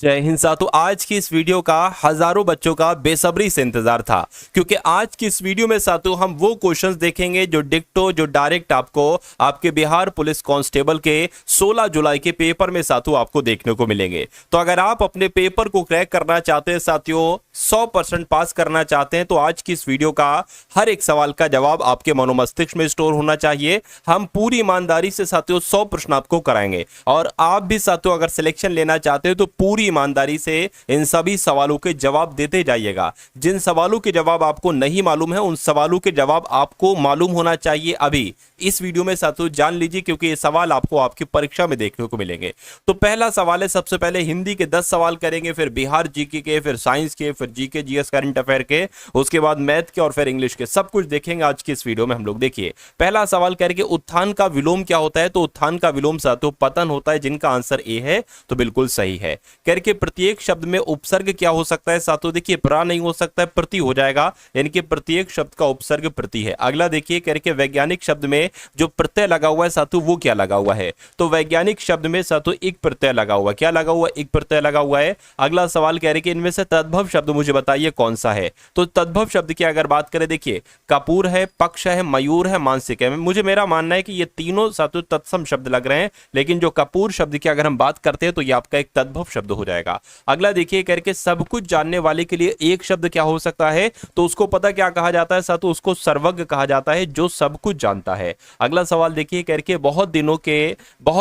जय हिंद साथियों। आज की इस वीडियो का हजारों बच्चों का बेसब्री से इंतजार था, क्योंकि आज की इस वीडियो में साथियों हम वो क्वेश्चंस देखेंगे जो डिक्टो जो डायरेक्ट आपको आपके बिहार पुलिस कांस्टेबल के 16 जुलाई के पेपर में साथियों आपको देखने को मिलेंगे। तो अगर आप अपने पेपर को क्रैक करना चाहते हैं साथियों, 100% पास करना चाहते हैं, तो आज की इस वीडियो का हर एक सवाल का जवाब आपके मनोमस्तिष्क में स्टोर होना चाहिए। हम पूरी ईमानदारी से साथियों 100 प्रश्न आपको कराएंगे, और आप भी साथियों अगर सिलेक्शन लेना चाहते हो तो पूरी ईमानदारी से इन सभी सवालों के जवाब देते जाइएगा। जिन सवालों के जवाब आपको नहीं मालूम है उन सवालों के जवाब आपको मालूम होना चाहिए अभी इस वीडियो में साथियों जान लीजिए, क्योंकि ये सवाल आपको आपकी परीक्षा में देखने को मिलेंगे। तो पहला सवाल है, सबसे पहले हिंदी के 10 सवाल करेंगे, फिर बिहार जीके के, फिर साइंस के, फिर जीके जीएस करंट अफेयर के, उसके बाद मैथ के और फिर इंग्लिश के। सब कुछ देखेंगे आज की इस वीडियो में हम लोग। देखिए पहला सवाल करके उत्थान का विलोम क्या होता है। तो उत्थान का विलोम साथियों पतन होता है, जिनका आंसर ए है, तो बिल्कुल सही है। करके प्रत्येक शब्द में उपसर्ग क्या हो सकता है साथियों। देखिए प्रा नहीं हो सकता है, प्रति हो जाएगा, यानी कि प्रत्येक शब्द का उपसर्ग प्रति है। अगला देखिए करके वैज्ञानिक शब्द में जो प्रत्यय लगा हुआ है साथियों वो क्या लगा हुआ है। तो वैज्ञानिक शब्द में साथियों एक प्रत्यय लगा हुआ, क्या लगा हुआ, एक प्रत्यय लगा हुआ है। अगला सवाल कह रहे कि इनमें से तद्भव शब्द मुझे बताइए कौन सा है। तो तद्भव शब्द की अगर बात करें, देखिए कपूर है, पक्ष है, मयूर है, मानसिक है। मुझे मेरा मानना है कि ये तीनों साथियों तत्सम शब्द लग रहे हैं, लेकिन जो कपूर शब्द की अगर हम बात करते हैं तो ये आपका एक तद्भव शब्द हो जाएगा। अगला देखिए करके सब कुछ जानने वाले के लिए एक शब्द क्या हो सकता है। तो उसको पता क्या कहा जाता है साथियों, उसको सर्वज्ञ कहा जाता है, जो सब कुछ जानता है। अगला सवाल देखिए करके बहुत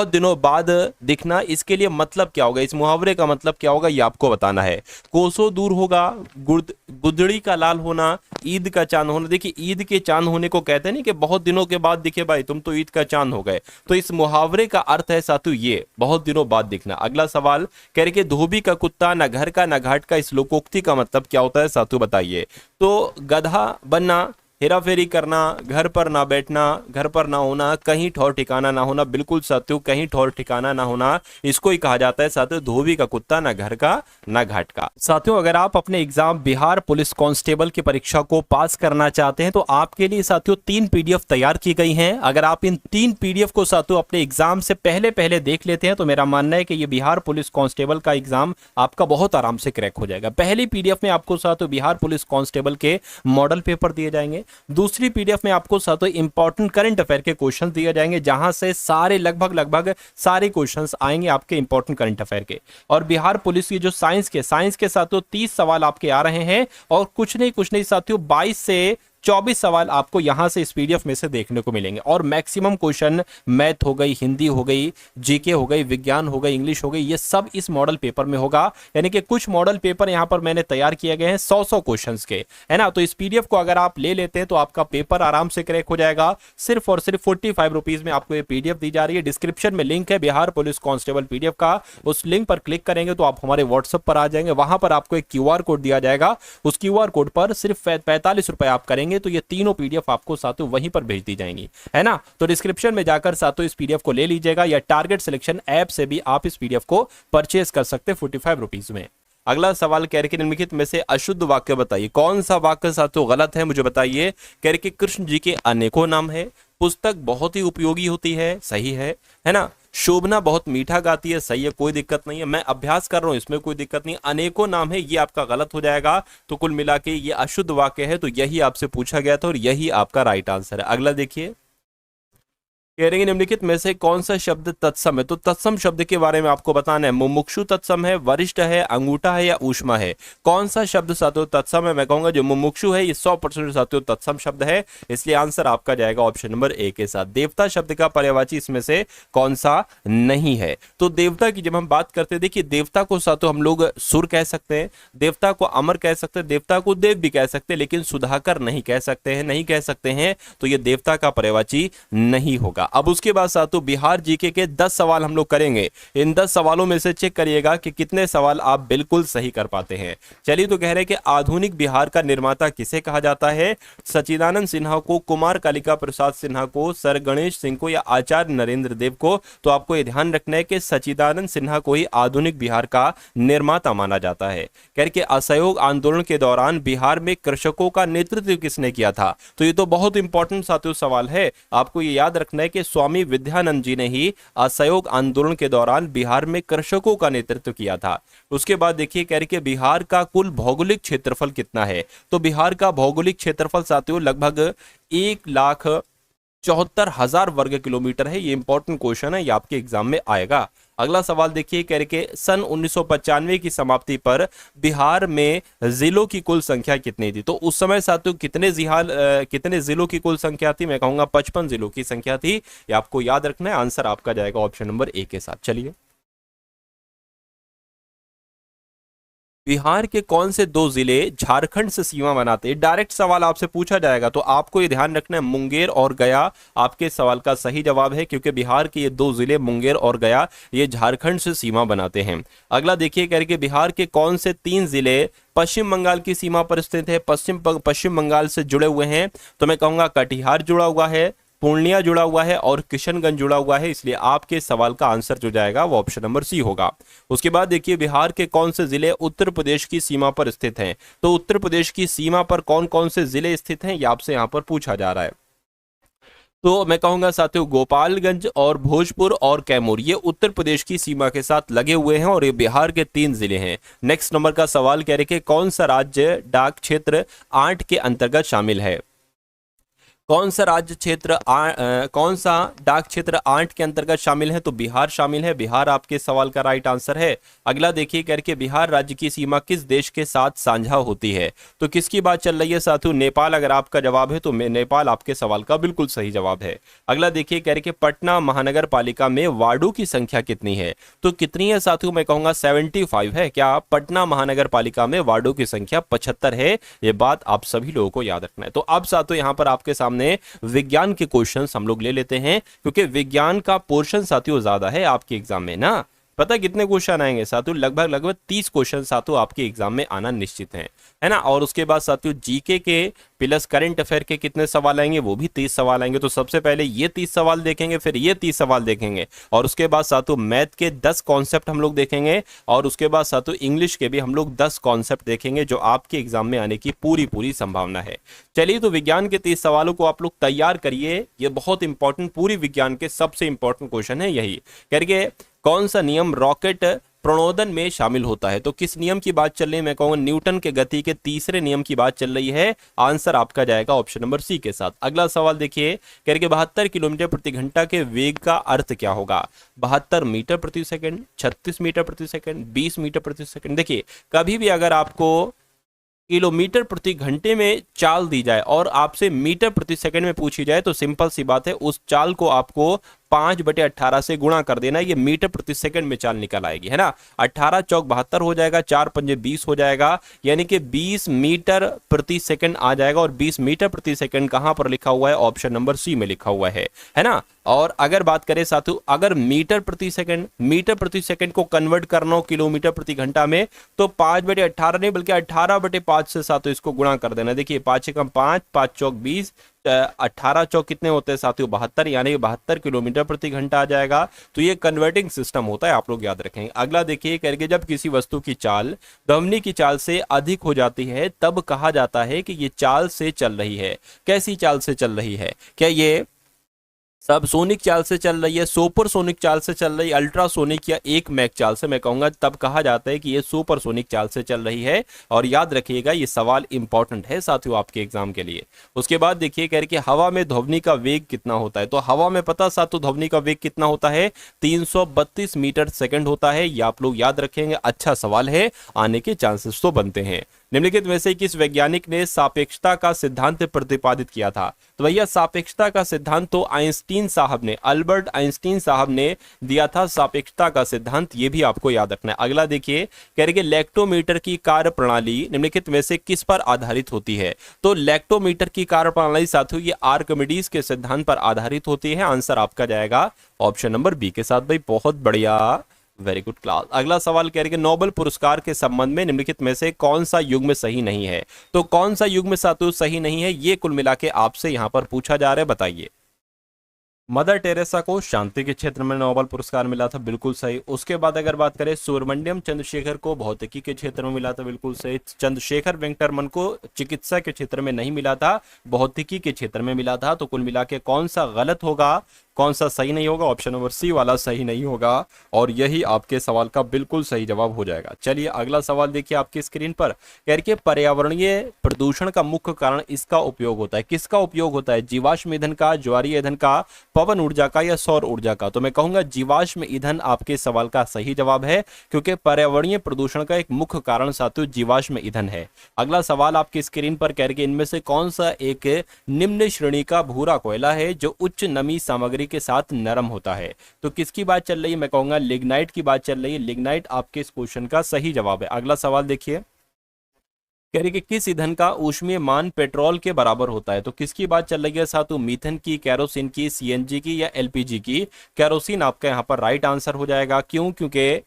दिनों बाद दिखना, इसके लिए मतलब क्या होगा, इस मुहावरे का मतलब क्या होगा, ये आपको बताना है। कोसों दूर होगा, गुदड़ी का लाल होना, ईद का चांद होना। देखिए ईद के चांद होने को कहते हैं नहीं कि बहुत दिनों के बाद दिखे भाई तुम तो ईद का चांद हो गए। तो इस मुहावरे का अर्थ है साथियों ये बहुत दिनों बाद दिखना। अगला सवाल कह रहे कि धोबी का कुत्ता न घर का न घाट का, इस लोकोक्ति का मतलब क्या होता है साथियों बताइए। तो गधा बनना, हेरा फेरी करना, घर पर ना बैठना, घर पर ना होना, कहीं ठौर ठिकाना ना होना। बिल्कुल साथियों कहीं ठौर ठिकाना ना होना, इसको ही कहा जाता है साथियों धोबी का कुत्ता, ना घर का ना घाट का। साथियों अगर आप अपने एग्जाम बिहार पुलिस कांस्टेबल की परीक्षा को पास करना चाहते हैं तो आपके लिए साथियों 3 पीडीएफ तैयार की गई हैं। अगर आप इन 3 पीडीएफ को साथियों अपने एग्जाम से पहले देख लेते हैं तो मेरा मानना है कि ये बिहार पुलिस कांस्टेबल का एग्जाम आपका बहुत आराम से क्रैक हो जाएगा। पहली पीडीएफ में आपको साथियों बिहार पुलिस कांस्टेबल के मॉडल पेपर दिए जाएंगे। दूसरी पीडीएफ में आपको साथियों इंपॉर्टेंट करंट अफेयर के क्वेश्चंस दिए जाएंगे, जहां से सारे लगभग सारे क्वेश्चंस आएंगे आपके इंपॉर्टेंट करंट अफेयर के। और बिहार पुलिस की जो साइंस के साथियों 30 सवाल आपके आ रहे हैं, और कुछ नहीं साथियों 22 से 24 सवाल आपको यहां से इस पीडीएफ में से देखने को मिलेंगे। और मैक्सिमम क्वेश्चन मैथ हो गई, हिंदी हो गई, जीके हो गई, विज्ञान हो गई, इंग्लिश हो गई, ये सब इस मॉडल पेपर में होगा। यानी कि कुछ मॉडल पेपर यहां पर मैंने तैयार किए गए हैं 100 क्वेश्चंस के, है ना। तो इस पीडीएफ को अगर आप ले लेते हैं तो आपका पेपर आराम से क्रैक हो जाएगा। सिर्फ और सिर्फ 45 रुपीज में आपको ये पीडीएफ दी जा रही है। डिस्क्रिप्शन में लिंक है बिहार पुलिस कांस्टेबल पीडीएफ का, उस लिंक पर क्लिक करेंगे तो आप हमारे व्हाट्सएप पर आ जाएंगे। वहां पर आपको एक क्यूआर कोड दिया जाएगा, उस क्यूआर कोड पर सिर्फ 45 रुपए आप करेंगे तो ये तीनों पीडीएफ आपको साथियों वहीं पर भेज दी जाएंगी, है ना। तो डिस्क्रिप्शन में जाकर साथियों इस पीडीएफ को ले लीजिएगा, या टारगेट सिलेक्शन ऐप से भी आप इस पीडीएफ को परचेज कर सकते हैं 45 रुपीज में। अगला सवाल कह रहे कि निम्नलिखित में से अशुद्ध वाक्य बताइए। कौन सा वाक्य साथियों गलत है मुझे बताइए। कह रहे कि कृष्ण जी के अनेकों नाम है, पुस्तक बहुत ही उपयोगी होती है, सही है ना। शोभना बहुत मीठा गाती है, सही है, कोई दिक्कत नहीं है। मैं अभ्यास कर रहा हूं, इसमें कोई दिक्कत नहीं। अनेकों नाम है, ये आपका गलत हो जाएगा। तो कुल मिला के ये अशुद्ध वाक्य है, तो यही आपसे पूछा गया था और यही आपका राइट आंसर है। अगला देखिए कह रहे हैं निम्नलिखित में से कौन सा शब्द तत्सम है। तो तत्सम शब्द के बारे में आपको बताना है। मुमुक्षु तत्सम है, वरिष्ठ है, अंगूठा है, या ऊष्मा है। कौन सा शब्द साथियों तत्सम है। मैं कहूंगा जो मुमुक्षु है ये 100% साथियों तत्सम शब्द है, इसलिए आंसर आपका जाएगा ऑप्शन नंबर ए के साथ। देवता शब्द का पर्यायवाची इसमें से कौन सा नहीं है। तो देवता की जब हम बात करते हैं, देखिए देवता को साथियों हम लोग सुर कह सकते हैं, देवता को अमर कह सकते हैं, देवता को देव भी कह सकते हैं, लेकिन सुधाकर नहीं कह सकते हैं, तो ये देवता का पर्यायवाची नहीं होगा। अब उसके बाद साथियों बिहार जीके के 10 सवाल हम लोग करेंगे। इन 10 सवालों में से चेक करिएगा कि कितने सवाल आप बिल्कुल सही कर पाते हैं। चलिए तो कह रहे हैं कि आधुनिक बिहार का निर्माता किसे कहा जाता है। सच्चिदानंद सिन्हा को, कुमार कालिका प्रसाद सिन्हा को, सर गणेश सिंह को, या आचार्य नरेंद्र देव को। तो आपको यह ध्यान रखना है कि सच्चिदानंद सिन्हा को ही आधुनिक बिहार का निर्माता माना जाता है। कह रहे कि असहयोग आंदोलन के दौरान बिहार में कृषकों का नेतृत्व किसने किया था। तो ये तो बहुत इंपॉर्टेंट साथियों सवाल है, आपको ये याद रखना है कि स्वामी विद्यानंद जी ने ही असहयोग आंदोलन के दौरान बिहार में कृषकों का नेतृत्व किया था। उसके बाद देखिए कह रहे कि बिहार का कुल भौगोलिक क्षेत्रफल कितना है। तो बिहार का भौगोलिक क्षेत्रफल साथियों लगभग 1,74,000 वर्ग किलोमीटर है। ये इंपॉर्टेंट क्वेश्चन है, ये आपके एग्जाम में आएगा। अगला सवाल देखिए कह रहे कि सन 1995 की समाप्ति पर बिहार में जिलों की कुल संख्या कितनी थी। तो उस समय साथियों कितने जिलों की कुल संख्या थी? मैं कहूंगा 55 जिलों की संख्या थी। ये आपको याद रखना है। आंसर आपका जाएगा ऑप्शन नंबर ए के साथ। चलिए, बिहार के कौन से दो जिले झारखंड से सीमा बनाते हैं? डायरेक्ट सवाल आपसे पूछा जाएगा, तो आपको ये ध्यान रखना है मुंगेर और गया आपके सवाल का सही जवाब है, क्योंकि बिहार के ये दो जिले मुंगेर और गया ये झारखंड से सीमा बनाते हैं। अगला देखिए करके बिहार के कौन से 3 जिले पश्चिम बंगाल की सीमा पर स्थित है, पश्चिम बंगाल से जुड़े हुए हैं? तो मैं कहूंगा कटिहार जुड़ा हुआ है, पूर्णिया जुड़ा हुआ है और किशनगंज जुड़ा हुआ है। इसलिए आपके सवाल का आंसर जो जाएगा वो ऑप्शन नंबर सी होगा। उसके बाद देखिए बिहार के कौन से जिले उत्तर प्रदेश की सीमा पर स्थित हैं? तो उत्तर प्रदेश की सीमा पर कौन कौन से जिले स्थित हैं, ये आपसे यहां पर पूछा जा रहा है। तो मैं कहूंगा साथियों गोपालगंज और भोजपुर और कैमूर ये उत्तर प्रदेश की सीमा के साथ लगे हुए हैं और ये बिहार के 3 जिले हैं। नेक्स्ट नंबर का सवाल कह रहे कि कौन सा राज्य डाक क्षेत्र 8 के अंतर्गत शामिल है? कौन सा कौन सा डाक क्षेत्र 8 के अंतर्गत शामिल है? तो बिहार शामिल है। बिहार आपके सवाल का राइट आंसर है। अगला देखिए करके बिहार राज्य की सीमा किस देश के साथ साझा होती है? तो किसकी बात चल रही है साथियों? नेपाल। अगर आपका जवाब है तो नेपाल आपके सवाल का बिल्कुल सही जवाब है। अगला देखिए करके पटना महानगर पालिका में वार्डों की संख्या कितनी है? तो कितनी है साथियों? मैं कहूंगा 75 है। क्या पटना महानगर पालिका में वार्डों की संख्या 75 है? ये बात आप सभी लोगों को याद रखना है। तो अब साथियों यहां पर आपके सामने विज्ञान के क्वेश्चंस हम लोग ले लेते हैं, क्योंकि विज्ञान का पोर्शन साथियों ज्यादा है आपके एग्जाम में ना। पता कितने क्वेश्चन आएंगे साथियों? लगभग 30 क्वेश्चन साथियों आपके एग्जाम में आना निश्चित है ना। और उसके बाद साथियों जीके के प्लस करंट अफेयर के कितने सवाल आएंगे? वो भी 30 सवाल आएंगे। तो सबसे पहले ये 30 सवाल देखेंगे, फिर ये 30 सवाल देखेंगे, और उसके बाद साथियों मैथ के 10 कॉन्सेप्ट हम लोग देखेंगे, और उसके बाद साथियों इंग्लिश के भी हम लोग 10 कॉन्सेप्ट देखेंगे जो आपके एग्जाम में आने की पूरी संभावना है। चलिए, तो विज्ञान के 30 सवालों को आप लोग तैयार करिए। ये बहुत इंपॉर्टेंट, पूरी विज्ञान के सबसे इंपॉर्टेंट क्वेश्चन है यही। करके कौन सा नियम रॉकेट प्रणोदन में शामिल होता है? तो किस नियम की बात चल रही है? मैं कहूंगा न्यूटन के गति के तीसरे नियम की बात चल रही है। आंसर आपका जाएगा ऑप्शन नंबर सी के साथ। अगला सवाल देखिए, कह रहे 72 किलोमीटर प्रति घंटा के वेग का अर्थ क्या होगा? 72 मीटर प्रति सेकंड, 36 मीटर प्रति सेकंड, 20 मीटर प्रति सेकंड। देखिए, कभी भी अगर आपको किलोमीटर प्रति घंटे में चाल दी जाए और आपसे मीटर प्रति सेकंड में पूछी जाए, तो सिंपल सी बात है, उस चाल को आपको 5/18 से गुणा कर देना, ये मीटर प्रति सेकंड में चाल निकल आएगी, है ना। 18 चौक 72 हो जाएगा, 4 पंजे 20 हो जाएगा, यानी कि 20 मीटर प्रति सेकंड आ जाएगा। और 20 मीटर प्रति सेकंड कहां पर लिखा हुआ है? ऑप्शन नंबर सी में लिखा हुआ है ना। और अगर बात करें साथियों, अगर मीटर प्रति सेकंड को कन्वर्ट करना हो किलोमीटर प्रति घंटा में, तो 5/18 नहीं बल्कि 18/5 से साथियों इसको गुणा कर देना। देखिए 5 से कम 5, 5 चौक 20, 18 चौक कितने होते हैं साथियों? 72, यानी 72 किलोमीटर प्रति घंटा आ जाएगा। तो ये कन्वर्टिंग सिस्टम होता है, आप लोग याद रखेंगे। अगला देखिए करके, जब किसी वस्तु की चाल ध्वनि की चाल से अधिक हो जाती है तब कहा जाता है कि ये चाल से चल रही है। कैसी चाल से चल रही है? क्या ये सब सोनिक चाल से चल रही है, सुपर सोनिक चाल से चल रही है, अल्ट्रासोनिक या 1 मैक चाल से? मैं कहूंगा तब कहा जाता है कि ये सुपर सोनिक चाल से चल रही है। और याद रखिएगा, ये सवाल इंपॉर्टेंट है साथियों आपके एग्जाम के लिए। उसके बाद देखिए कह रहे कि हवा में ध्वनि का वेग कितना होता है? तो हवा में पता साथियों ध्वनि का वेग कितना होता है? 332 मीटर सेकंड होता है। ये आप लोग याद रखेंगे। अच्छा सवाल है, आने के चांसेस तो बनते हैं। निम्नलिखित में से किस वैज्ञानिक ने सापेक्षता का सिद्धांत प्रतिपादित किया था? तो भैया सापेक्षता का सिद्धांत तो आइंस्टीन साहब ने, अल्बर्ट आइंस्टीन साहब ने दिया था सापेक्षता का सिद्धांत। ये भी आपको याद रखना है। अगला देखिए कह रहे कि लैक्टोमीटर की कार्य प्रणाली निम्नलिखित में से किस पर आधारित होती है? तो लैक्टोमीटर की कार्य प्रणाली साथियों ये आर्किमिडीज के सिद्धांत पर आधारित होती है। आंसर आपका जाएगा ऑप्शन नंबर बी के साथ। भाई बहुत बढ़िया, वेरी गुड क्लास। अगला सवाल कह रहे कि नोबेल पुरस्कार के संबंध में निम्नलिखित में से कौन सा युग्म सही नहीं है? तो कौन सा युग्म साथियों सही नहीं है, ये कुल मिला के आपसे यहां पर पूछा जा रहा है, बताइए। मदर टेरेसा को शांति के क्षेत्र में नोबेल पुरस्कार मिला था, बिल्कुल सही। उसके बाद अगर बात करें सुब्रमण्यम चंद्रशेखर को भौतिकी के क्षेत्र में मिला था, बिल्कुल सही। चंद्रशेखर वेंकटरमन को चिकित्सा के क्षेत्र में नहीं मिला था, भौतिकी के क्षेत्र में मिला था। तो कुल मिला के कौन सा गलत होगा? कौन सा सही नहीं होगा? ऑप्शन नंबर सी वाला सही नहीं होगा और यही आपके सवाल का बिल्कुल सही जवाब हो जाएगा। चलिए अगला सवाल देखिए आपकी स्क्रीन पर। कह रही है पर्यावरणीय प्रदूषण का मुख्य कारण इसका उपयोग होता है। किसका उपयोग होता है? जीवाश्म ईंधन का, ज्वारीय ईंधन का, पवन ऊर्जा का या सौर ऊर्जा का? तो मैं कहूंगा जीवाश्म ईंधन आपके सवाल का सही जवाब है, क्योंकि पर्यावरणीय प्रदूषण का एक मुख्य कारण साथियों जीवाश्म ईंधन है। अगला सवाल आपकी स्क्रीन पर कह रही है इनमें से कौन सा एक निम्न श्रेणी का भूरा कोयला है जो उच्च नमी सामग्री के साथ नरम होता है? तो किसकी बात चल रही है? मैं कहूंगा लिग्नाइट की बात चल रही है। लिग्नाइट आपके इस क्वेश्चन का सही जवाब है। अगला सवाल देखिए, कह रही कि किस ईंधन का ऊष्मीय मान पेट्रोल के बराबर होता है? तो किसकी बात चल रही है साथियों? मीथेन की, केरोसिन की, सीएनजी की या एलपीजी की? केरोसिन आपका यहाँ पर राइट आंसर हो जाएगा। क्यों? क्योंकि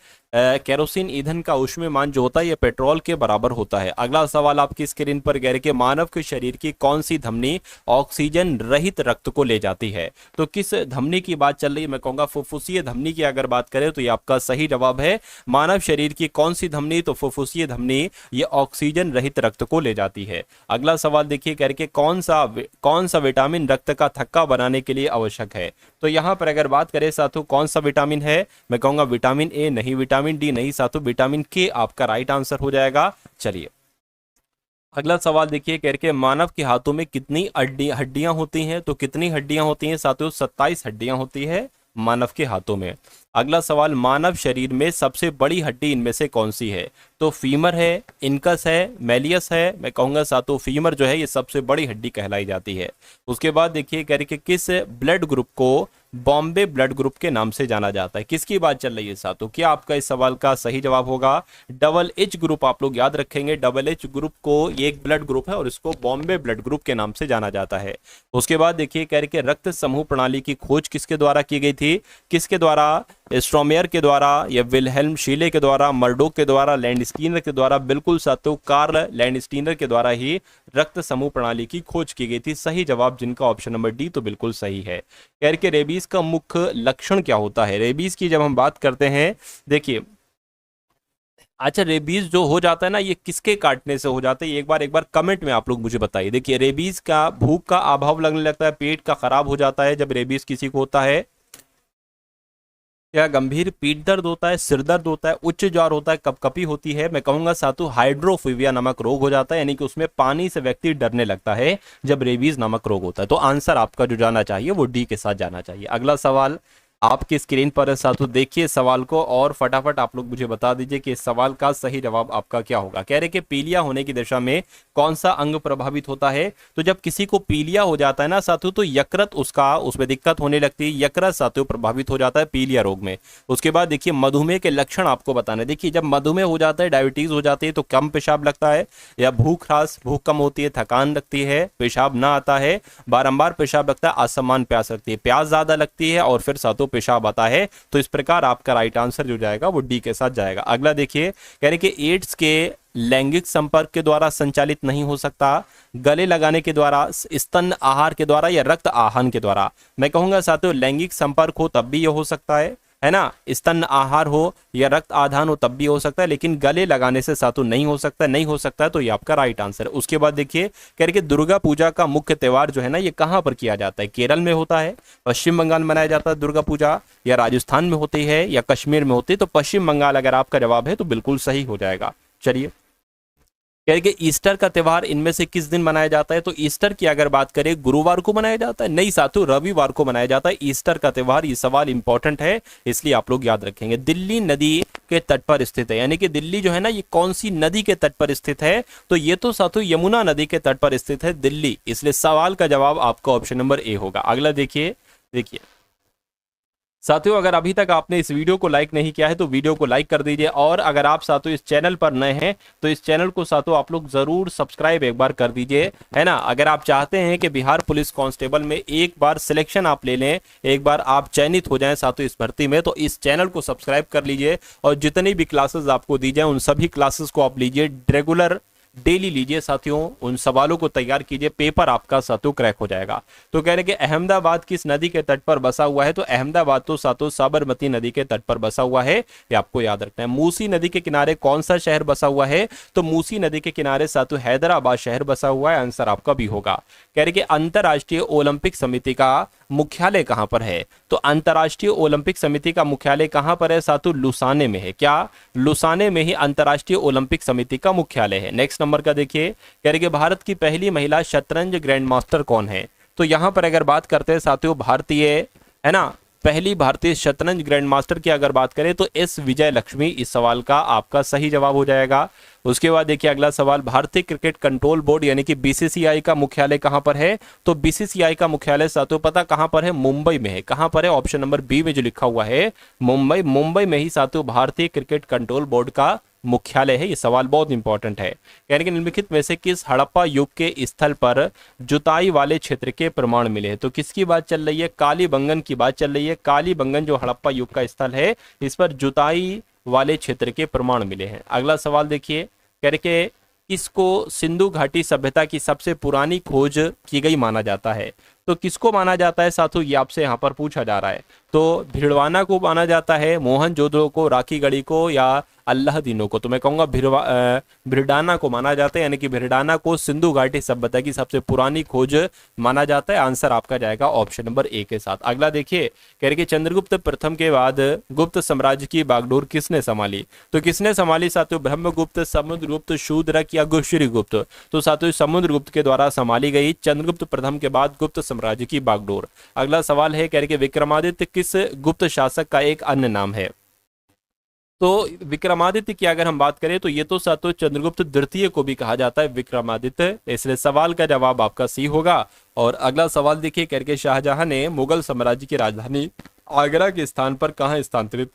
केरोसिन ईंधन का ऊष्मीय मान जो होता है ये पेट्रोल के बराबर होता है। अगला सवाल आपकी स्क्रीन पर कह रहे कि मानव के शरीर की कौन सी धमनी ऑक्सीजन रहित रक्त को ले जाती है? तो किस धमनी की बात चल रही है? मैं कहूंगा फुफ्फुसीय धमनी की अगर बात करें तो ये आपका सही जवाब है। मानव शरीर की कौन सी धमनी? तो फुफ्फुसीय धमनी ये ऑक्सीजन रहित रक्त को ले जाती है। अगला सवाल देखिए, कह रहे कि कौन सा विटामिन रक्त का थक्का बनाने के लिए आवश्यक है? तो यहां पर अगर बात करें साथियों कौन सा विटामिन है? मैं कहूंगा विटामिन ए नहीं, विटामिन डी नहीं साथियों, विटामिन के आपका राइट आंसर हो जाएगा। चलिए अगला सवाल देखिए, कह के मानव के हाथों में कितनी हड्डियां होती हैं? तो कितनी हड्डियां होती हैं साथियों? 27 हड्डियां होती है मानव के हाथों में। अगला सवाल, मानव शरीर में सबसे बड़ी हड्डी इनमें से कौन सी है? तो फीमर है, इनकस है, मेलियस है? मैं कहूंगा साथियों फीमर जो है ये सबसे बड़ी हड्डी कहलाई जाती है। उसके बाद देखिए कह रही कि किस ब्लड ग्रुप को बॉम्बे ब्लड ग्रुप के नाम से जाना जाता है? किसकी बात चल रही है साथियों? क्या आपका इस सवाल का सही जवाब होगा डबल एच ग्रुप? आप लोग याद रखेंगे डबल एच ग्रुप को, ये एक ब्लड ग्रुप है और इसको बॉम्बे ब्लड ग्रुप के नाम से जाना जाता है। उसके बाद देखिए कह रहे कि रक्त समूह प्रणाली की खोज किसके द्वारा की गई थी? किसके द्वारा? स्ट्रोमेयर के द्वारा या विल्हेल्म शीले के द्वारा, मर्डोक के द्वारा, लैंडस्टीनर के द्वारा? बिल्कुल साथियों कार्ल लैंडस्टीनर के द्वारा ही रक्त समूह प्रणाली की खोज की गई थी। सही जवाब जिनका ऑप्शन नंबर डी तो बिल्कुल सही है। कह रहे कि रेबीज का मुख्य लक्षण क्या होता है? रेबीज की जब हम बात करते हैं देखिए, अच्छा रेबीज जो हो जाता है ना ये किसके काटने से हो जाता है? एक बार कमेंट में आप लोग मुझे बताइए। देखिए रेबीज का भूख का अभाव लगने लगता है, पेट का खराब हो जाता है जब रेबीज किसी को होता है, या गंभीर पीठ दर्द होता है, सिर दर्द होता है, उच्च ज्वर होता है, कपकपी होती है? मैं कहूंगा सातु हाइड्रोफोबिया नामक रोग हो जाता है, यानी कि उसमें पानी से व्यक्ति डरने लगता है जब रेबीज नामक रोग होता है। तो आंसर आपका जो जाना चाहिए वो डी के साथ जाना चाहिए। अगला सवाल आपकी स्क्रीन पर है साथियों, देखिए सवाल को और फटाफट आप लोग मुझे बता दीजिए कि इस सवाल का सही जवाब आपका क्या होगा। कह रहे कि पीलिया होने की दशा में कौन सा अंग प्रभावित होता है? तो जब किसी को पीलिया हो जाता है ना साथियों तो यकृत उसमें दिक्कत होने लगती है, यकृत साथियों प्रभावित हो जाता है पीलिया रोग में। उसके बाद देखिए मधुमेह के लक्षण आपको बताने। देखिए जब मधुमेह हो जाता है, डायबिटीज हो जाती है तो कम पेशाब लगता है, या भूख कम होती है, थकान लगती है, पेशाब ना आता है, बारंबार पेशाब लगता है, असमान प्यास लगती है, प्यास ज्यादा लगती है और फिर साथियों पेशाब आता है। तो इस प्रकार आपका राइट आंसर जो जाएगा वो डी के साथ जाएगा। अगला देखिए कह रहे कि एड्स के लैंगिक संपर्क के द्वारा संचालित नहीं हो सकता, गले लगाने के द्वारा, स्तन आहार के द्वारा या रक्त आहान के द्वारा? मैं कहूंगा साथियों लैंगिक संपर्क हो तब भी ये हो सकता है ना, स्तन आहार हो या रक्त आधान हो तब भी हो सकता है, लेकिन गले लगाने से साथियों नहीं हो सकता है, तो ये आपका राइट आंसर है। उसके बाद देखिए कह रहे कि दुर्गा पूजा का मुख्य त्योहार जो है ना ये कहां पर किया जाता है? केरल में होता है, पश्चिम बंगाल में मनाया जाता है दुर्गा पूजा, या राजस्थान में होती है, या कश्मीर में होती है? तो पश्चिम बंगाल अगर आपका जवाब है तो बिल्कुल सही हो जाएगा। चलिए कह रहे कि ईस्टर का त्योहार इनमें से किस दिन मनाया जाता है? तो ईस्टर की अगर बात करें गुरुवार को मनाया जाता है? नहीं साथियों रविवार को मनाया जाता है ईस्टर का त्योहार। ये सवाल इंपॉर्टेंट है इसलिए आप लोग याद रखेंगे। दिल्ली नदी के तट पर स्थित है, यानी कि दिल्ली जो है ना ये कौन सी नदी के तट पर स्थित है? तो ये तो साथियों यमुना नदी के तट पर स्थित है दिल्ली, इसलिए सवाल का जवाब आपका ऑप्शन नंबर ए होगा। अगला देखिए साथियों अगर अभी तक आपने इस वीडियो को लाइक नहीं किया है तो वीडियो को लाइक कर दीजिए, और अगर आप साथियों इस चैनल पर नए हैं तो इस चैनल को साथियों आप लोग जरूर सब्सक्राइब एक बार कर दीजिए, है ना। अगर आप चाहते हैं कि बिहार पुलिस कांस्टेबल में एक बार सिलेक्शन आप ले लें, एक बार आप चयनित हो जाएं साथियों इस भर्ती में, तो इस चैनल को सब्सक्राइब कर लीजिए और जितनी भी क्लासेस आपको दी जाए उन सभी क्लासेस को आप लीजिए रेगुलर डेली लीजिए साथियों, उन सवालों को तैयार कीजिए, पेपर आपका साथियों क्रैक हो जाएगा। तो कह रहे कि अहमदाबाद किस नदी के तट पर बसा हुआ है, तो अहमदाबाद तो साथियों साबरमती नदी के तट पर बसा हुआ है, ये आपको याद रखना है। मूसी नदी के किनारे कौन सा शहर बसा हुआ है, तो मूसी नदी के किनारे साथियों हैदराबाद शहर बसा हुआ है, आंसर आपका भी होगा। कह रहे कि अंतरराष्ट्रीय ओलंपिक समिति का मुख्यालय कहां पर है, तो अंतरराष्ट्रीय ओलंपिक समिति का मुख्यालय कहां पर है साथियों, लुसाने में है। क्या लुसाने में ही अंतरराष्ट्रीय ओलंपिक समिति का मुख्यालय है। नेक्स्ट नंबर का देखिए, कह रहे कि भारत की पहली महिला शतरंज ग्रैंड मास्टर कौन है, तो यहां पर अगर बात करते हैं साथियों भारतीय, है ना, पहली भारतीय शतरंज ग्रैंड मास्टर की अगर बात करें तो एस विजय लक्ष्मी इस सवाल का आपका सही जवाब हो जाएगा। उसके बाद देखिए अगला सवाल, भारतीय क्रिकेट कंट्रोल बोर्ड यानी कि बीसीसीआई का मुख्यालय कहां पर है, तो बीसीसीआई का मुख्यालय साथियों पता कहां पर है, मुंबई में है। कहां पर है, ऑप्शन नंबर बी में जो लिखा हुआ है मुंबई, मुंबई में ही साथियों भारतीय क्रिकेट कंट्रोल बोर्ड का मुख्यालय है। ये सवाल बहुत इंपॉर्टेंट है। यानी कि निम्नलिखित में से किस हड़प्पा युग के स्थल पर जुताई वाले क्षेत्र के प्रमाण मिले हैं, तो किसकी बात चल रही है, कालीबंगन की बात चल रही है। कालीबंगन जो हड़प्पा युग का स्थल है, इस पर जुताई वाले क्षेत्र के प्रमाण मिले हैं। अगला सवाल देखिए, कह रहे कि किसको सिंधु घाटी सभ्यता की सबसे पुरानी खोज की गई माना जाता है, तो किसको माना जाता है साथियों, ये आपसे यहाँ पर पूछा जा रहा है। तो भिड़वाना को माना जाता है, मोहनजोदड़ो को, राखीगढ़ी को, या अल्लाहदीनों को, तो मैं कहूंगा भिड़ाना को माना जाता है, यानी कि भिड़ाना को सिंधु घाटी सभ्यता की सबसे पुरानी खोज माना जाता है। आंसर आपका जाएगा ऑप्शन नंबर ए के साथ। अगला देखिए, कह रहे कि चंद्रगुप्त प्रथम के बाद गुप्त साम्राज्य की बागडोर किसने संभाली, तो किसने संभाली साथियों, ब्रह्मगुप्त, समुद्रगुप्त, शूद्रक या गुप्त, तो साथियों समुद्रगुप्त के द्वारा संभाली गई चंद्रगुप्त प्रथम के बाद गुप्त साम्राज्य की बागडोर। अगला सवाल है, कह रहे कि विक्रमादित्य किस गुप्त शासक का एक अन्य नाम है, तो विक्रमादित्य की अगर हम बात करें तो ये तो साथियों चंद्रगुप्त द्वितीय को भी कहा जाता है विक्रमादित्य, इसलिए सवाल का जवाब आपका सी होगा। और अगला सवाल देखिए, करके शाहजहां ने मुगल साम्राज्य की राजधानी आगरा के स्थान पर कहां स्थानांतरित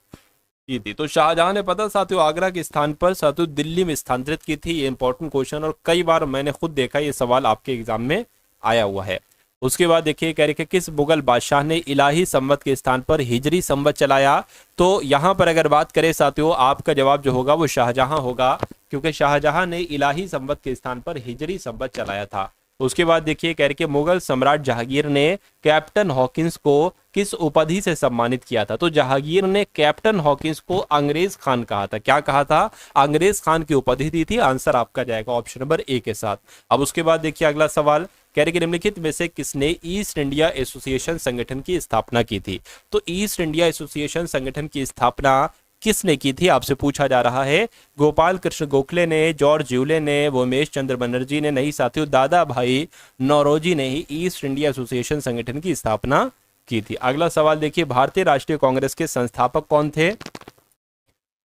की थी, तो शाहजहां ने पता साथियों आगरा के स्थान पर साथियों दिल्ली में स्थानांतरित की थी। ये इंपॉर्टेंट क्वेश्चन और कई बार मैंने खुद देखा ये सवाल आपके एग्जाम में आया हुआ है। उसके बाद देखिए, कह रहे कि किस मुगल बादशाह ने इलाही संवत के स्थान पर हिजरी संवत चलाया, तो यहां पर अगर बात करें साथियों आपका जवाब जो होगा वो शाहजहां होगा, क्योंकि शाहजहां ने इलाही संवत के स्थान पर हिजरी संवत चलाया था। उसके बाद देखिए, कह रहे कि मुगल सम्राट जहांगीर ने कैप्टन हॉकिंस को किस उपाधि से सम्मानित किया था, तो जहांगीर ने कैप्टन हॉकिंस को अंग्रेज खान कहा था। क्या कहा था, अंग्रेज खान की उपाधि दी थी। आंसर आपका जाएगा ऑप्शन नंबर ए के साथ। अब उसके बाद देखिए अगला सवाल, कह रहे कि निम्नलिखित में से किसने ईस्ट इंडिया एसोसिएशन संगठन की स्थापना की थी, तो ईस्ट इंडिया एसोसिएशन संगठन की स्थापना किसने की थी आपसे पूछा जा रहा है। गोपाल कृष्ण गोखले ने, जॉर्ज यूले ने, वोमेश चंद्र बनर्जी ने, नहीं साथियों दादा भाई नौरोजी ने ही ईस्ट इंडिया एसोसिएशन संगठन की स्थापना की थी। अगला सवाल देखिए, भारतीय राष्ट्रीय कांग्रेस के संस्थापक कौन थे,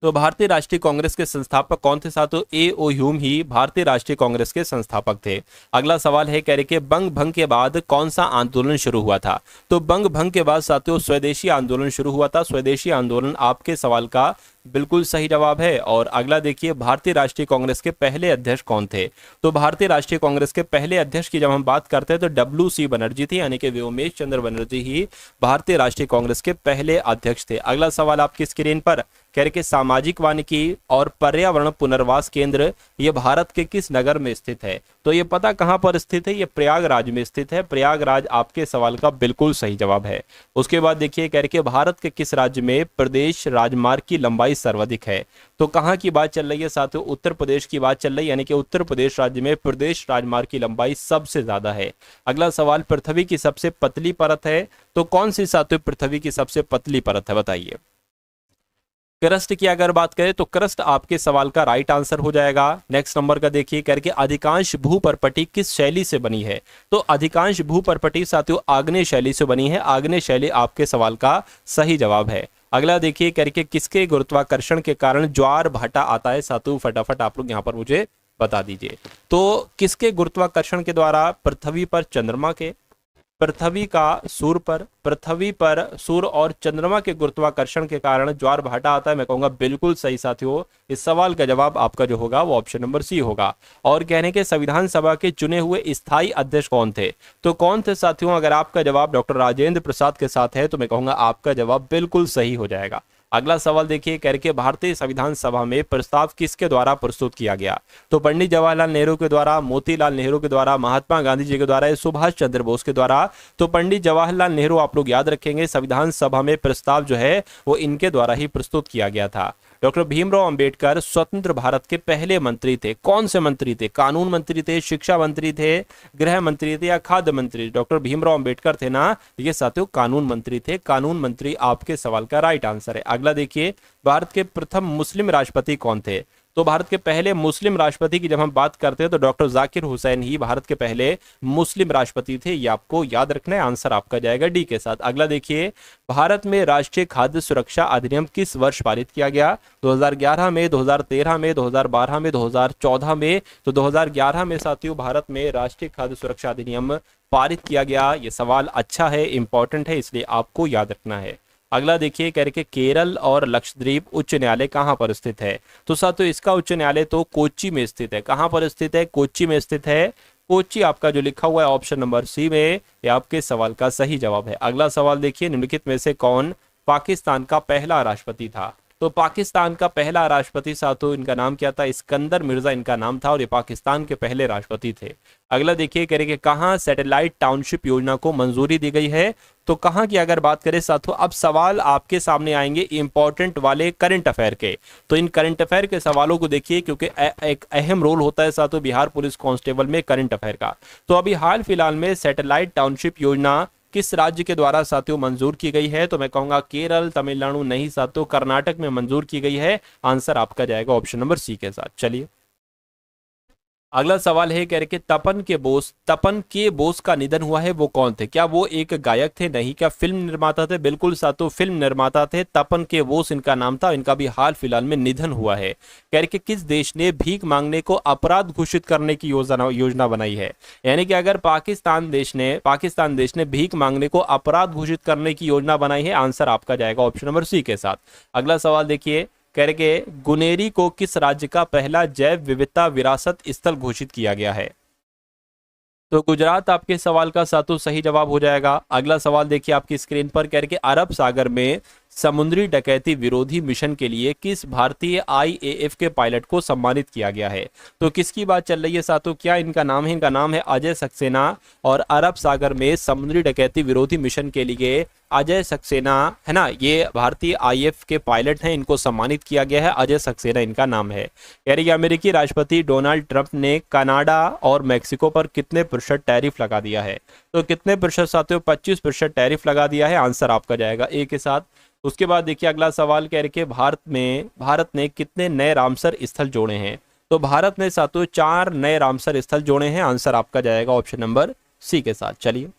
तो भारतीय राष्ट्रीय कांग्रेस के संस्थापक कौन थे साथियों, ए.ओ. ह्यूम ही भारतीय राष्ट्रीय कांग्रेस के संस्थापक थे। अगला सवाल है, कह रहे कि बंग भंग के बाद कौन सा आंदोलन शुरू हुआ था, तो बंग भंग के बाद साथियों स्वदेशी आंदोलन शुरू हुआ था। स्वदेशी आंदोलन आपके सवाल का बिल्कुल सही जवाब है। और अगला देखिए, भारतीय राष्ट्रीय कांग्रेस के पहले अध्यक्ष कौन थे, तो भारतीय राष्ट्रीय कांग्रेस के पहले अध्यक्ष की जब हम बात करते हैं तो डब्ल्यू.सी. बनर्जी थी, यानी कि व्योमेश चंद्र बनर्जी ही भारतीय राष्ट्रीय कांग्रेस के पहले अध्यक्ष थे। अगला सवाल आपकी स्क्रीन पर, कह रहे कि सामाजिक वानिकी और पर्यावरण पुनर्वास केंद्र ये भारत के किस नगर में स्थित है, तो ये पता कहां पर स्थित है, ये प्रयागराज में स्थित है। प्रयागराज आपके सवाल का बिल्कुल सही जवाब है। उसके बाद देखिए, कह रहे कि भारत के किस राज्य में प्रदेश राजमार्ग की लंबाई सर्वाधिक है, तो कहां की बात चल रही है साथियों, उत्तर प्रदेश की बात चल रही है, यानी कि उत्तर प्रदेश राज्य में प्रदेश राजमार्ग की लंबाई सबसे ज्यादा है। अगला सवाल, पृथ्वी की सबसे पतली परत है, तो कौन सी साथियों पृथ्वी की सबसे पतली परत है बताइए। क्रस्ट की अगर बात करें तो क्रस्ट आपके सवाल का राइट आंसर हो जाएगा। नेक्स्ट नंबर का देखिए, करके अधिकांश भूपर्पटी किस शैली से बनी है, तो अधिकांश भूपर्पटी साथियों आग्नेय शैली से बनी है। आग्नेय शैली आपके सवाल का सही जवाब है। अगला देखिए, करके किसके गुरुत्वाकर्षण के कारण ज्वार भाटा आता है साथियों, फटाफट आप लोग यहाँ पर मुझे बता दीजिए। तो किसके गुरुत्वाकर्षण के द्वारा, पृथ्वी पर चंद्रमा के, पृथ्वी का सूर्य पर, पृथ्वी पर सूर्य और चंद्रमा के गुरुत्वाकर्षण के कारण ज्वार भाटा आता है। मैं कहूंगा बिल्कुल सही साथियों, इस सवाल का जवाब आपका जो होगा वो ऑप्शन नंबर सी होगा। और कहने के संविधान सभा के चुने हुए स्थायी अध्यक्ष कौन थे, तो कौन थे साथियों, अगर आपका जवाब डॉक्टर राजेंद्र प्रसाद के साथ है तो मैं कहूंगा आपका जवाब बिल्कुल सही हो जाएगा। अगला सवाल देखिए, कह रहे भारतीय संविधान सभा में प्रस्ताव किसके द्वारा प्रस्तुत किया गया? तो पंडित जवाहरलाल नेहरू के द्वारा, मोतीलाल नेहरू के द्वारा, महात्मा गांधी जी के द्वारा या सुभाष चंद्र बोस के द्वारा? तो पंडित जवाहरलाल नेहरू, आप लोग याद रखेंगे, संविधान सभा में प्रस्ताव जो है वो इनके द्वारा ही प्रस्तुत किया गया था। डॉक्टर भीमराव अंबेडकर स्वतंत्र भारत के पहले मंत्री थे। कौन से मंत्री थे? कानून मंत्री थे, शिक्षा मंत्री थे, गृह मंत्री थे या खाद्य मंत्री? डॉक्टर भीमराव अंबेडकर थे ना, ये साथियों कानून मंत्री थे। कानून मंत्री आपके सवाल का राइट आंसर है। अगला देखिए, भारत के प्रथम मुस्लिम राष्ट्रपति कौन थे? तो भारत के पहले मुस्लिम राष्ट्रपति की जब हम बात करते हैं तो डॉक्टर जाकिर हुसैन ही भारत के पहले मुस्लिम राष्ट्रपति थे। ये आपको याद रखना है, आंसर आपका जाएगा डी के साथ। अगला देखिए, भारत में राष्ट्रीय खाद्य सुरक्षा अधिनियम किस वर्ष पारित किया गया? 2011 में, 2013 में, 2012 में, 2014 में? तो 2011 में साथियों भारत में राष्ट्रीय खाद्य सुरक्षा अधिनियम पारित किया गया। ये सवाल अच्छा है, इंपॉर्टेंट है, इसलिए आपको याद रखना है। अगला देखिए, कह रहे केरल और लक्षद्वीप उच्च न्यायालय कहां पर स्थित है? तो साथियों इसका उच्च न्यायालय तो कोच्चि में स्थित है। कहां पर स्थित है? कोच्चि में स्थित है। कोच्चि आपका जो लिखा हुआ है ऑप्शन नंबर सी में, ये आपके सवाल का सही जवाब है। अगला सवाल देखिए, निम्नलिखित में से कौन पाकिस्तान का पहला राष्ट्रपति था? तो पाकिस्तान का पहला राष्ट्रपति साथियों, इनका नाम क्या था? इस्कंदर मिर्जा इनका नाम था और ये पाकिस्तान के पहले राष्ट्रपति थे। अगला देखिए, कह रहे कि कहां सैटेलाइट टाउनशिप योजना को मंजूरी दी गई है? तो कहां की अगर बात करें साथियों, अब सवाल आपके सामने आएंगे इंपॉर्टेंट वाले करंट अफेयर के। तो इन करंट अफेयर के सवालों को देखिए, क्योंकि एक अहम रोल होता है साथियों बिहार पुलिस कांस्टेबल में करंट अफेयर का। तो अभी हाल फिलहाल में सैटेलाइट टाउनशिप योजना किस राज्य के द्वारा साथियों मंजूर की गई है? तो मैं कहूंगा केरल, तमिलनाडु नहीं साथियों, कर्नाटक में मंजूर की गई है। आंसर आपका जाएगा ऑप्शन नंबर सी के साथ। चलिए अगला सवाल है, कह रहे कि तपन के बोस का निधन हुआ है, वो कौन थे? क्या वो एक गायक थे? नहीं। क्या फिल्म निर्माता थे? बिल्कुल साथियों फिल्म निर्माता थे। तपन के बोस इनका नाम था। इनका भी हाल फिलहाल में निधन हुआ है। कह रहे कि किस देश ने भीख मांगने को अपराध घोषित करने की योजना बनाई है? यानी कि अगर पाकिस्तान देश ने भीख मांगने को अपराध घोषित करने की योजना बनाई है। आंसर आपका जाएगा ऑप्शन नंबर सी के साथ। अगला सवाल देखिए, कह रहे गुनेरी को किस राज्य का पहला जैव विविधता विरासत स्थल घोषित किया गया है? तो गुजरात आपके सवाल का सातों सही जवाब हो जाएगा। अगला सवाल देखिए आपकी स्क्रीन पर, कह रहे अरब सागर में समुद्री डकैती विरोधी मिशन के लिए किस भारतीय आईएएफ के पायलट को सम्मानित किया गया है? तो किसकी बात चल रही है साथियों? क्या इनका नाम है? इनका नाम है अजय सक्सेना। और अरब सागर में समुद्री डकैती विरोधी मिशन के लिए अजय सक्सेना है ना, ये भारतीय आईएएफ के पायलट हैं, इनको सम्मानित किया गया है। अजय सक्सेना इनका नाम है। कह रही अमेरिकी राष्ट्रपति डोनाल्ड ट्रंप ने कनाडा और मैक्सिको पर कितने प्रतिशत टैरिफ लगा दिया है? तो कितने प्रतिशत साथियों? 25% टैरिफ लगा दिया है। आंसर आपका जाएगा ए के साथ। उसके बाद देखिए अगला सवाल, कह रहे कि भारत ने कितने नए रामसर स्थल जोड़े हैं? तो भारत ने साथियों 4 नए रामसर स्थल जोड़े हैं। आंसर आपका जाएगा ऑप्शन नंबर सी के साथ। चलिए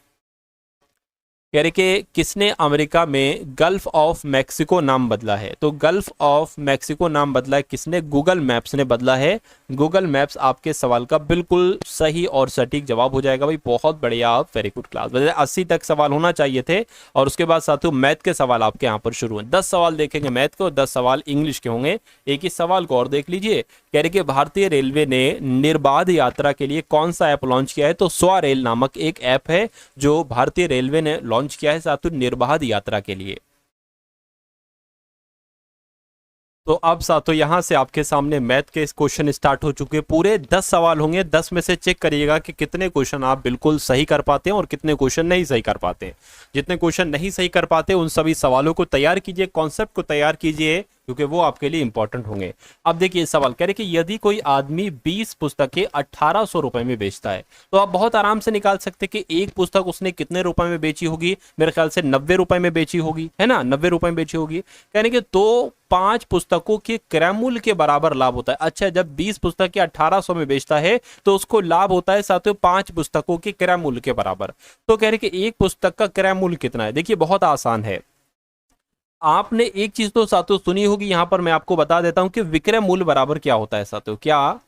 कह रहे कि किसने अमेरिका में गल्फ ऑफ मैक्सिको नाम बदला है? तो गल्फ ऑफ मैक्सिको नाम बदला है किसने? गूगल मैप्स ने बदला है। गूगल मैप्स आपके सवाल का बिल्कुल सही और सटीक जवाब हो जाएगा भाई। बहुत बढ़िया, आप वेरी गुड क्लास। वैसे 80 तक सवाल होना चाहिए थे। और उसके बाद साथियों मैथ के सवाल आपके यहाँ पर शुरू हैं। 10 सवाल देखेंगे मैथ के और 10 सवाल इंग्लिश के होंगे। एक ही सवाल को और देख लीजिए। कह रहे कि भारतीय रेलवे ने निर्बाध यात्रा के लिए कौन सा ऐप लॉन्च किया है? तो स्वरेल नामक एक ऐप है जो भारतीय रेलवे ने लॉन्च किया है साथियों निर्बाध यात्रा के लिए। तो अब साथियों यहां से आपके सामने मैथ के क्वेश्चन स्टार्ट हो चुके हैं। पूरे 10 सवाल होंगे। 10 में से चेक करिएगा कि कितने क्वेश्चन आप बिल्कुल सही कर पाते हैं और कितने क्वेश्चन नहीं सही कर पाते हैं। जितने क्वेश्चन नहीं सही कर पाते उन सभी सवालों को तैयार कीजिए, कॉन्सेप्ट को तैयार कीजिए, क्योंकि वो आपके लिए इंपॉर्टेंट होंगे। अब देखिए सवाल कह रहे कि यदि कोई आदमी 20 पुस्तकें 1800 रुपए में बेचता है, तो आप बहुत आराम से निकाल सकते कि एक पुस्तक उसने कितने रुपए में बेची होगी? मेरे ख्याल से 90 रुपए में बेची होगी, है ना, 90 रुपए में बेची होगी। कहने के तो 5 पुस्तकों के क्रय मूल्य के बराबर लाभ होता है। अच्छा, जब 20 पुस्तकें 1800 में बेचता है तो उसको लाभ होता है साथियों 5 पुस्तकों के क्रय मूल्य के बराबर। तो कह रहे कि एक पुस्तक का क्रय मूल्य कितना है? देखिए बहुत आसान है। आपने एक चीज तो साथियों सुनी होगी, यहां पर मैं आपको बता देता हूं कि विक्रय मूल्य बराबर क्या होता है साथियों। क्या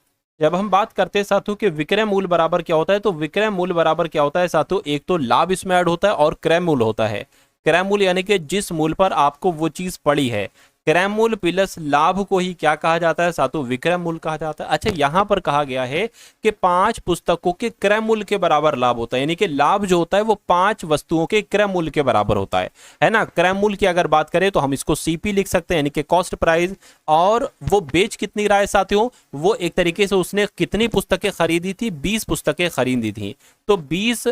जब हम बात करते हैं साथियों कि विक्रय मूल्य बराबर क्या होता है, तो विक्रय मूल्य बराबर क्या होता है साथियों? एक तो लाभ इसमें ऐड होता है और क्रय मूल्य होता है। क्रय मूल्य यानी कि जिस मूल्य पर आपको वो चीज पड़ी है। क्रय मूल्य प्लस लाभ को ही क्या कहा जाता है साथियों? विक्रय मूल्य कहा जाता है। अच्छा, यहां पर कहा गया है कि 5 पुस्तकों के क्रय मूल्य के बराबर लाभ होता है, यानी कि लाभ जो होता है वो 5 वस्तुओं के क्रय मूल्य के बराबर होता है ना। क्रय मूल्य की अगर बात करें तो हम इसको सीपी लिख सकते हैं, यानी कि कॉस्ट प्राइस। और वो बेच कितनी रहा है साथियों? वो एक तरीके से उसने कितनी पुस्तकें खरीदी थी? 20 पुस्तकें खरीदी थी। तो 20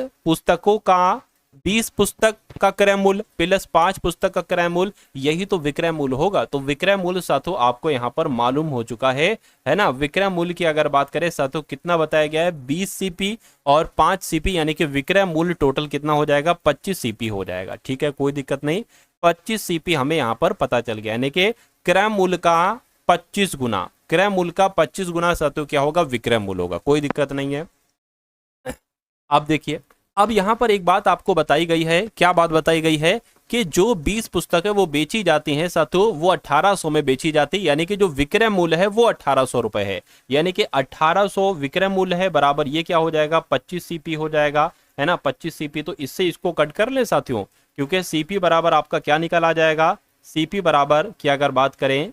पुस्तक का क्रय मूल्य प्लस 5 पुस्तक का क्रय मूल्य, यही तो विक्रय मूल्य होगा। तो विक्रय मूल्य साथियों आपको यहां पर मालूम हो चुका है ना। विक्रय मूल्य की अगर बात करें साथियों, कितना बताया गया है? 20 सीपी और 5 सीपी, यानी कि विक्रय मूल्य टोटल कितना हो जाएगा? 25 सीपी हो जाएगा। ठीक है, कोई दिक्कत नहीं। 25 सीपी हमें यहां पर पता चल गया, यानी कि क्रय मूल्य का 25 गुना, क्रय मूल्य का 25 गुना साथियों क्या होगा? विक्रय मूल्य होगा। कोई दिक्कत नहीं है। अब देखिए, अब यहां पर एक बात आपको बताई गई है। क्या बात बताई गई है? कि जो 20 पुस्तकें वो बेची जाती हैं साथियों, वो 1800 में बेची जाती है, यानी कि जो विक्रय मूल्य है वो 1800 रुपए है। यानी कि 1800 विक्रय मूल्य है, बराबर ये क्या हो जाएगा? 25 सीपी हो जाएगा, है ना। 25 सीपी, तो इससे इसको कट कर ले साथियों, क्योंकि सीपी बराबर आपका क्या निकल आ जाएगा? सीपी बराबर की अगर बात करें,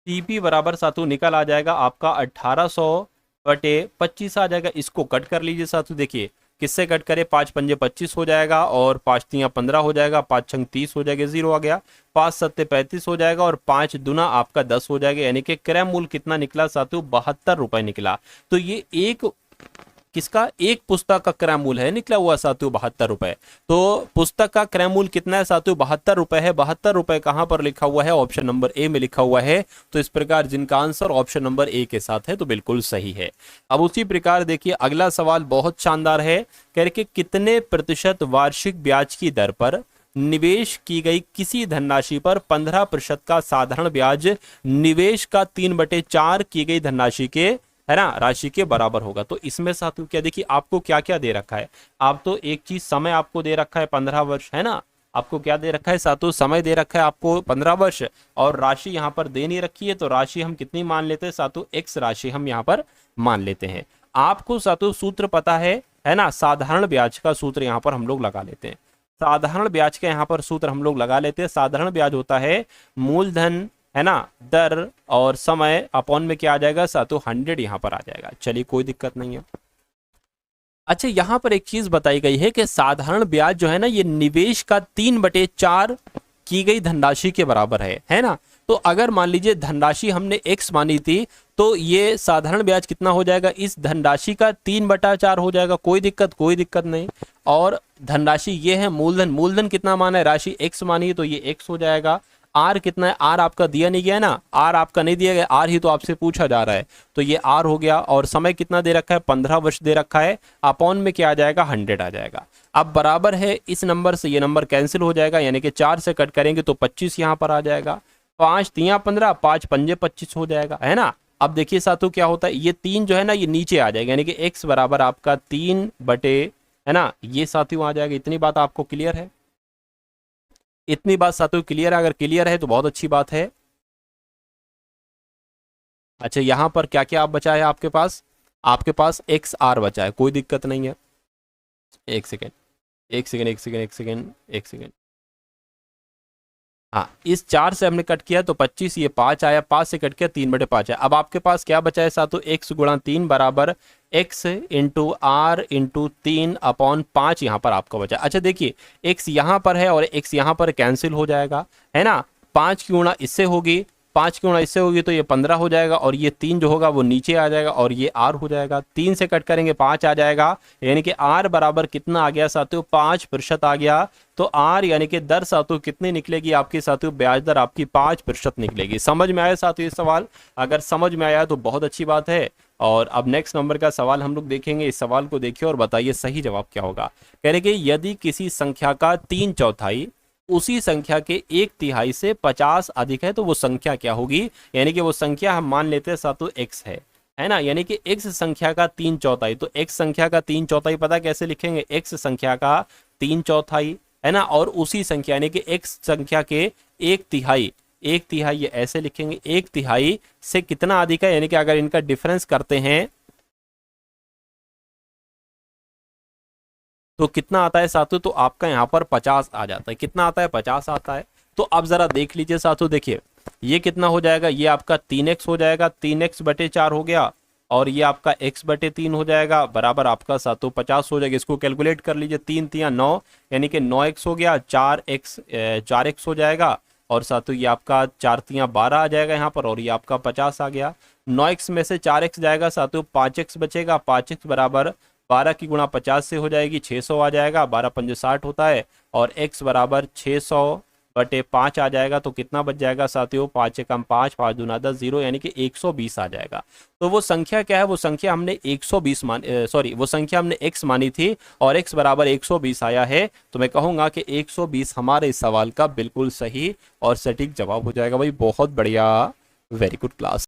सीपी बराबर साथियों निकल आ जाएगा आपका 1800 बटे 25 आ जाएगा। इसको कट कर लीजिए साथियों। देखिए किससे कट करें? 5 पंजे 25 हो जाएगा, और 5 तियां 15 हो जाएगा, 5 छंग 30 हो जाएगा, 0 आ गया। 5 सत्ते 35 हो जाएगा, और 5 दुना आपका 10 हो जाएगा। यानी कि क्रय मूल्य कितना निकला साथियों? 72 रुपए निकला। तो ये एक किसका? एक पुस्तक का क्रय मूल्य है निकला हुआ साथियों 72 रुपए। तो पुस्तक का क्रय मूल्य कितना है साथियों? 72 रुपए है। 72 रुपए कहां पर लिखा हुआ है? ऑप्शन नंबर ए में लिखा हुआ है। तो इस प्रकार जिनका आंसर ऑप्शन नंबर ए के साथ है तो बिल्कुल सही है। अब उसी प्रकार देखिए अगला सवाल बहुत शानदार है। कह रहे कि कितने प्रतिशत वार्षिक ब्याज की दर पर निवेश की गई किसी धनराशि पर 15% का साधारण ब्याज निवेश का 3/4 की गई धनराशि के, है ना, राशि के बराबर होगा? तो इसमें साथियों क्या देखिए आपको क्या क्या दे रखा है? आप तो एक चीज समय आपको दे रखा है 15 वर्ष, है ना। आपको क्या दे रखा है साथियों? समय दे रखा है आपको 15 वर्ष, और राशि यहां पर दे नहीं रखी है। तो राशि हम कितनी मान लेते हैं साथियों? एक्स राशि हम यहां पर मान लेते हैं। आपको साथियों सूत्र पता है ना। साधारण ब्याज का सूत्र यहां पर हम लोग लगा लेते हैं। साधारण ब्याज का यहां पर सूत्र हम लोग लगा लेते हैं। साधारण ब्याज होता है मूलधन, है ना, दर और समय अपॉन में क्या आ जाएगा साथियों? 100 यहां पर आ जाएगा। चलिए कोई दिक्कत नहीं है। अच्छा, यहां पर एक चीज बताई गई है कि साधारण ब्याज जो है ना, ये निवेश का 3/4 की गई धनराशि के बराबर है ना। तो अगर मान लीजिए धनराशि हमने x मानी थी, तो ये साधारण ब्याज कितना हो जाएगा? इस धनराशि का 3/4 हो जाएगा। कोई दिक्कत नहीं। और धनराशि ये है मूलधन, मूलधन कितना माना है? राशि x मानी है, तो ये x हो जाएगा। आर कितना है? आर आपका दिया नहीं गया ना, आर आपका नहीं दिया गया, आर ही तो आपसे पूछा जा रहा है, तो ये आर हो गया। और समय कितना दे रखा है? 15 वर्ष दे रखा है। अपॉन में क्या आ जाएगा? 100 आ जाएगा। अब बराबर है इस नंबर से ये नंबर कैंसिल हो जाएगा, यानी कि 4 से कट करेंगे तो 25 यहां पर आ जाएगा। 5 तियां 15, 5 पंजे 25 हो जाएगा, है ना। अब देखिए साथियों क्या होता है, ये 3 जो है ना ये नीचे आ जाएगा, यानी कि x बराबर आपका 3 बटे, है ना, ये साथियों आ जाएगा। इतनी बात आपको क्लियर है? इतनी बात साथियों क्लियर है? अगर क्लियर है तो बहुत अच्छी बात है। अच्छा, यहां पर क्या क्या आप बचा है आपके पास? आपके पास एक्स आर बचा है, कोई दिक्कत नहीं है। एक सेकेंड, एक सेकेंड, एक सेकेंड, एक सेकेंड, एक सेकेंड। हाँ, इस 4 से हमने कट किया तो 25, ये 5 आया, 5 से कट किया 3/5 है। अब आपके पास क्या बचा है साथियों? x गुणा 3 बराबर x into R into 3 upon 5 यहाँ पर आपका बचा। अच्छा देखिए, x यहाँ पर है और x यहाँ पर कैंसिल हो जाएगा, है ना। 5 की गुणा इससे होगी, 5 की गुणा इससे होगी तो ये 15 हो जाएगा, और ये 3 जो होगा वो नीचे आ जाएगा, और ये r हो जाएगा। 3 से कट करेंगे 5 आ जाएगा, यानी कि r बराबर कितना आ गया साथियों? 5% आ गया। तो r यानी कि दर साथियों कितनी निकलेगी आपकी साथियों? ब्याज दर आपकी 5% निकलेगी। समझ में आया साथियों ये सवाल? अगर समझ में आया तो बहुत अच्छी बात है। और अब नेक्स्ट नंबर का सवाल हम लोग देखेंगे। इस सवाल को देखिए और बताइए सही जवाब क्या होगा। कह रहे कि यदि किसी संख्या का 3/4 उसी संख्या के 1/3 से 50 अधिक है तो वो संख्या क्या होगी? यानी कि वो संख्या हम मान लेते हैं साथियों x है ना। यानी कि x संख्या का 3/4, तो x संख्या का 3/4 पता कैसे लिखेंगे? x संख्या का 3/4, है ना, और उसी संख्या यानी कि x संख्या के 1/3, 1/3 ये ऐसे लिखेंगे। 1/3 से कितना अधिक है? यानी कि अगर इनका डिफरेंस करते हैं तो कितना आता है साथियों? तो आपका यहाँ पर 50 आ जाता है। कितना आता है? 50 आता है। तो आप जरा देख लीजिए साथियों, देखिए ये कितना हो जाएगा, ये आपका 3x हो जाएगा, 3x/4 हो गया, और ये आपका x/3 हो जाएगा, बराबर आपका साथियों 50 हो जाएगा। इसको कैलकुलेट कर लीजिए, 3 3 9, यानी कि 9x हो गया, 4x हो जाएगा, और साथियों ये आपका 4 3 12 आ जाएगा यहाँ पर, और ये आपका 50 आ गया। 9x में से 4x जाएगा साथियों, 5x बचेगा, 5x बराबर 12 की गुणा 50 से हो जाएगी, 600 आ जाएगा, 12 पंजे 60 होता है, और x बराबर 600/5 आ जाएगा। तो कितना बच जाएगा साथियों, 5 एकम 5, 5 दूना 10, 0, यानी कि 120 आ जाएगा। तो वो संख्या क्या है, वो संख्या हमने 120 वो संख्या हमने x मानी थी, और x बराबर 120 आया है। तो मैं कहूंगा कि 120 हमारे इस सवाल का बिल्कुल सही और सटीक जवाब हो जाएगा। भाई बहुत बढ़िया, वेरी गुड क्लास।